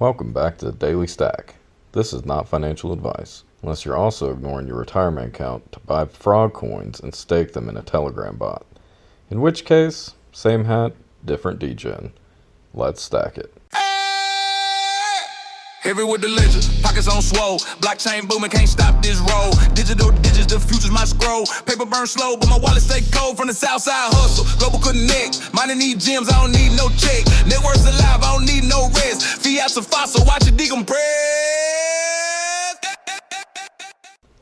Welcome back to the Daily Stack. This is not financial advice, unless you're also ignoring your retirement account to buy fraud coins and stake them in a Telegram bot. In which case, same hat, different degen. Let's stack it. Heavy with the ledger, pockets on swole. Blockchain booming, can't stop this roll. Digital digits, the future's my scroll. Paper burn slow, but my wallet stay cold. From the south side hustle, global connect. Mining need gems, I don't need no check. Networks alive, I don't need no rest. Fiat's a fossil, watch it decompress.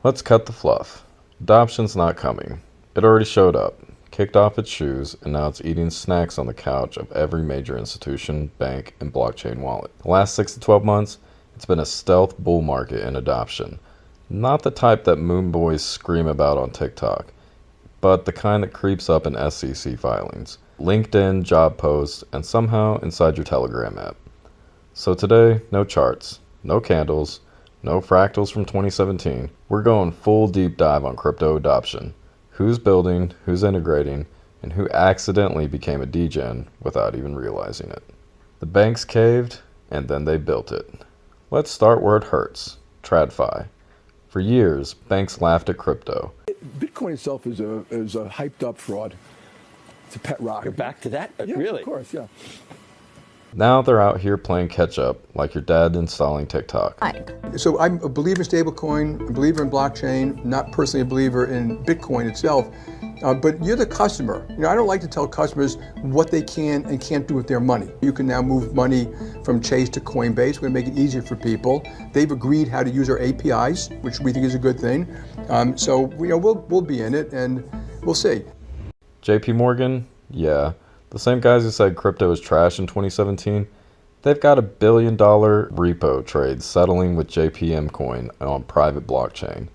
Let's cut the fluff. Adoption's not coming. It already showed up, kicked off its shoes, and now it's eating snacks on the couch of every major institution, bank, and blockchain wallet. The last 6 to 12 months, it's been a stealth bull market in adoption. Not the type that moon boys scream about on TikTok, but the kind that creeps up in SEC filings, LinkedIn job posts, and somehow inside your Telegram app. So today, no charts, no candles, no fractals from 2017. We're going full deep dive on crypto adoption. Who's building, who's integrating, and who accidentally became a degen without even realizing it. The banks caved, and then they built it. Let's start where it hurts, TradFi. For years, banks laughed at crypto. Bitcoin itself is a hyped up fraud. It's a pet rock. You're back to that? Yeah, Really? Of course, yeah. Now they're out here playing catch up like your dad installing TikTok. So I'm a believer in stablecoin, a believer in blockchain, not personally a believer in Bitcoin itself, but you're the customer. I don't like to tell customers what they can and can't do with their money. You can now move money from Chase to Coinbase. We're going to make it easier for people. They've agreed how to use our APIs, which we think is a good thing. So we'll be in it, and we'll see. JP Morgan, yeah. The same guys who said crypto was trash in 2017, they've got $1 billion repo trades settling with JPM coin on private blockchain.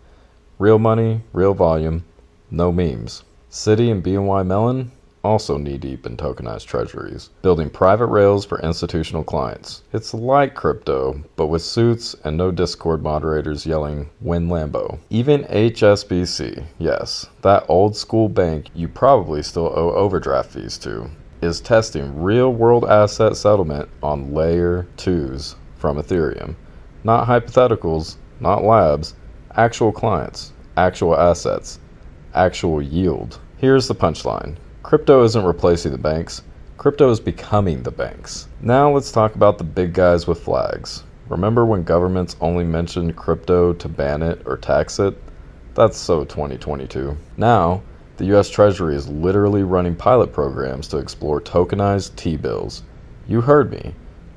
Real money, real volume, no memes. Citi and BNY Mellon also knee-deep in tokenized treasuries, building private rails for institutional clients. It's like crypto, but with suits and no Discord moderators yelling, "Win Lambo." Even HSBC, yes, that old school bank you probably still owe overdraft fees to, is testing real-world asset settlement on layer 2s from Ethereum. Not hypotheticals, not labs, actual clients, actual assets, actual yield. Here's the punchline. Crypto isn't replacing the banks. Crypto is becoming the banks. Now let's talk about the big guys with flags. Remember when governments only mentioned crypto to ban it or tax it? That's so 2022. Now, the US Treasury is literally running pilot programs to explore tokenized T-bills. You heard me.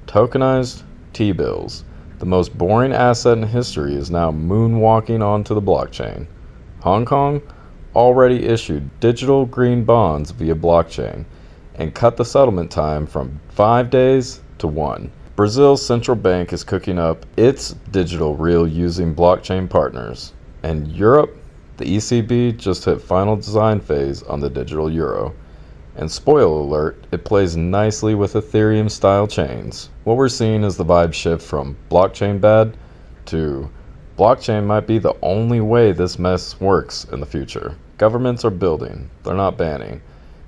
Tokenized T-bills. The most boring asset in history is now moonwalking onto the blockchain. Hong Kong already issued digital green bonds via blockchain and cut the settlement time from 5 days to 1. Brazil's central bank is cooking up its digital real using blockchain partners. And Europe, the ECB just hit final design phase on the digital euro. And spoiler alert, it plays nicely with Ethereum style chains. What we're seeing is the vibe shift from blockchain bad to blockchain might be the only way this mess works in the future. Governments are building, they're not banning.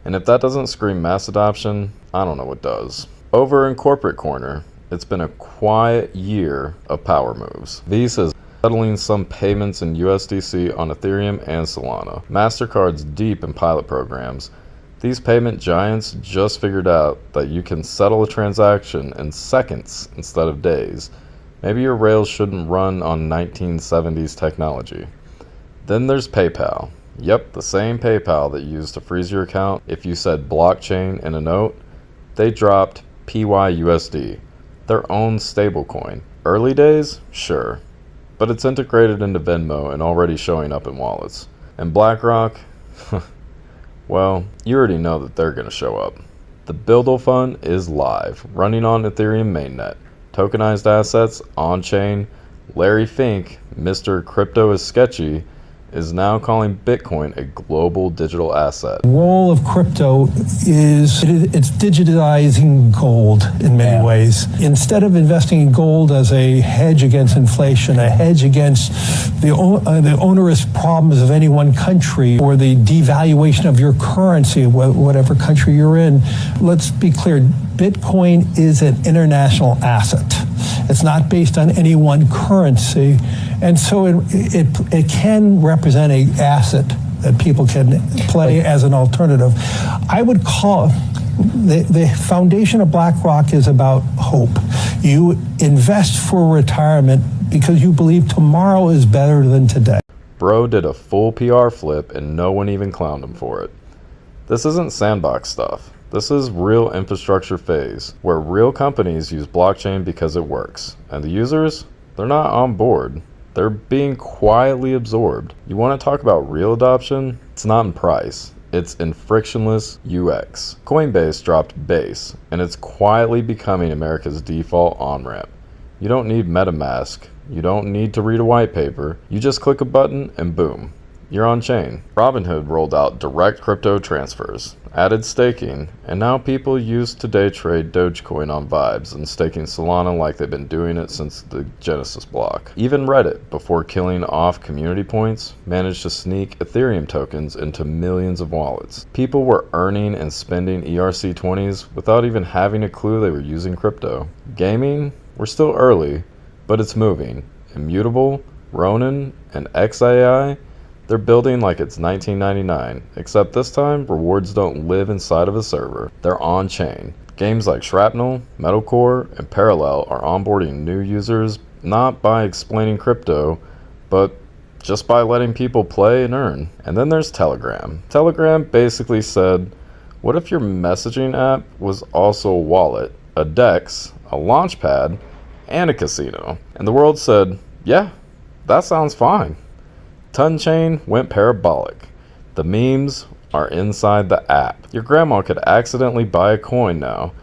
And if that doesn't scream mass adoption, I don't know what does. Over in corporate corner, it's been a quiet year of power moves. Visa's settling some payments in USDC on Ethereum and Solana. MasterCard's deep in pilot programs. These payment giants just figured out that you can settle a transaction in seconds instead of days. Maybe your rails shouldn't run on 1970s technology. Then there's PayPal. Yep, the same PayPal that you used to freeze your account if you said blockchain in a note. They dropped PYUSD, their own stablecoin. Early days? Sure. But it's integrated into Venmo and already showing up in wallets. And BlackRock? Well, you already know that they're going to show up. The Buildle Fund is live, running on Ethereum mainnet. Tokenized assets on-chain. Larry Fink, Mr. Crypto is Sketchy, is now calling Bitcoin a global digital asset. The role of crypto is it's digitizing gold in many ways. Instead of investing in gold as a hedge against inflation, a hedge against the onerous problems of any one country or the devaluation of your currency, whatever country you're in, let's be clear, Bitcoin is an international asset. It's not based on any one currency. And so it can represent an asset that people can play as an alternative. I would call the foundation of BlackRock is about hope. You invest for retirement because you believe tomorrow is better than today. Bro did a full PR flip and no one even clowned him for it. This isn't sandbox stuff. This is real infrastructure phase, where real companies use blockchain because it works. And the users, they're not on board. They're being quietly absorbed. You want to talk about real adoption? It's not in price. It's in frictionless UX. Coinbase dropped Base, and it's quietly becoming America's default on-ramp. You don't need MetaMask. You don't need to read a white paper. You just click a button and boom, you're on chain. Robinhood rolled out direct crypto transfers, added staking, and now people use to day trade Dogecoin on Vibes and staking Solana like they've been doing it since the Genesis block. Even Reddit, before killing off community points, managed to sneak Ethereum tokens into millions of wallets. People were earning and spending ERC20s without even having a clue they were using crypto. Gaming, we're still early, but it's moving. Immutable, Ronin, and XAI, they're building like it's 1999, except this time rewards don't live inside of a server. They're on-chain. Games like Shrapnel, Metalcore, and Parallel are onboarding new users not by explaining crypto, but just by letting people play and earn. And then there's Telegram. Telegram basically said, what if your messaging app was also a wallet, a DEX, a launchpad, and a casino? And the world said, yeah, that sounds fine. Tonchain went parabolic. The memes are inside the app. Your grandma could accidentally buy a coin now,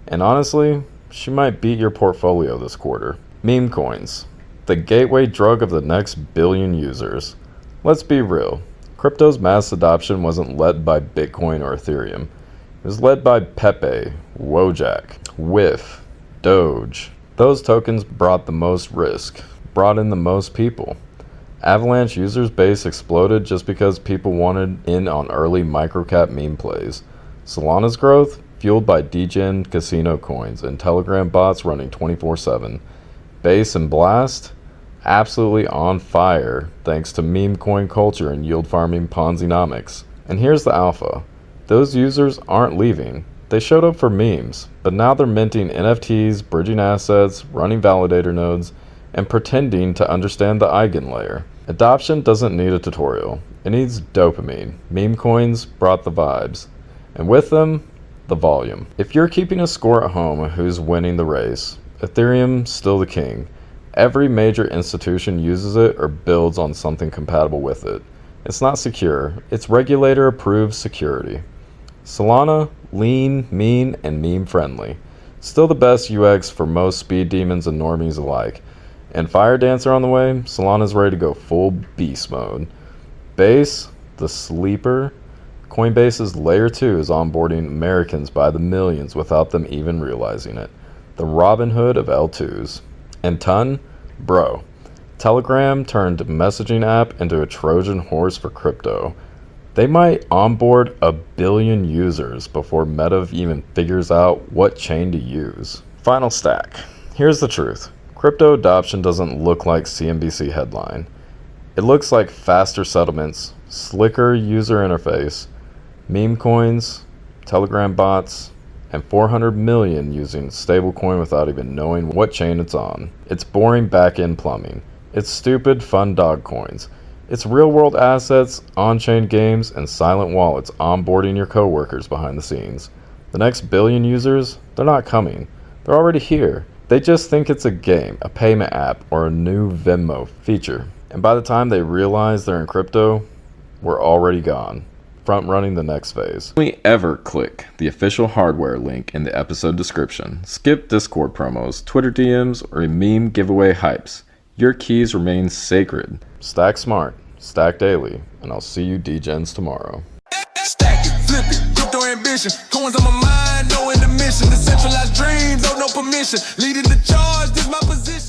and honestly, she might beat your portfolio this quarter. Meme coins, the gateway drug of the next billion users. Let's be real, crypto's mass adoption wasn't led by Bitcoin or Ethereum. It was led by Pepe, Wojak, WIF, Doge. Those tokens brought the most risk, brought in the most people. Avalanche users base exploded just because people wanted in on early microcap meme plays. Solana's growth, fueled by degen casino coins and Telegram bots running 24/7. Base and Blast, absolutely on fire thanks to meme coin culture and yield farming Ponzi-nomics. And here's the alpha. Those users aren't leaving. They showed up for memes, but now they're minting NFTs, bridging assets, running validator nodes, and pretending to understand the eigenlayer. Adoption doesn't need a tutorial. It needs dopamine. Meme coins brought the vibes, and with them, the volume. If you're keeping a score at home who's winning the race, Ethereum's still the king. Every major institution uses it or builds on something compatible with it. It's not secure, it's regulator-approved security. Solana, lean, mean, and meme-friendly. Still the best UX for most speed demons and normies alike. And Fire Dancer on the way, Solana's ready to go full beast mode. Base, the sleeper. Coinbase's Layer 2 is onboarding Americans by the millions without them even realizing it. The Robinhood of L2s. And Ton, bro. Telegram turned messaging app into a Trojan horse for crypto. They might onboard 1 billion users before Meta even figures out what chain to use. Final stack. Here's the truth. Crypto adoption doesn't look like CNBC headline. It looks like faster settlements, slicker user interface, meme coins, Telegram bots, and 400 million using stablecoin without even knowing what chain it's on. It's boring back-end plumbing. It's stupid fun dog coins. It's real-world assets, on-chain games, and silent wallets onboarding your coworkers behind the scenes. The next billion users, they're not coming. They're already here. They just think it's a game, a payment app, or a new Venmo feature. And by the time they realize they're in crypto, we're already gone, front running the next phase. Only ever click the official hardware link in the episode description. Skip Discord promos, Twitter DMs, or meme giveaway hypes. Your keys remain sacred. Stack smart, stack daily, and I'll see you degens tomorrow. Stack it, flip it, crypto ambition. Coins on my mind, knowing the mission. Decentralized dreams, no permission. Leading the charge, this my position.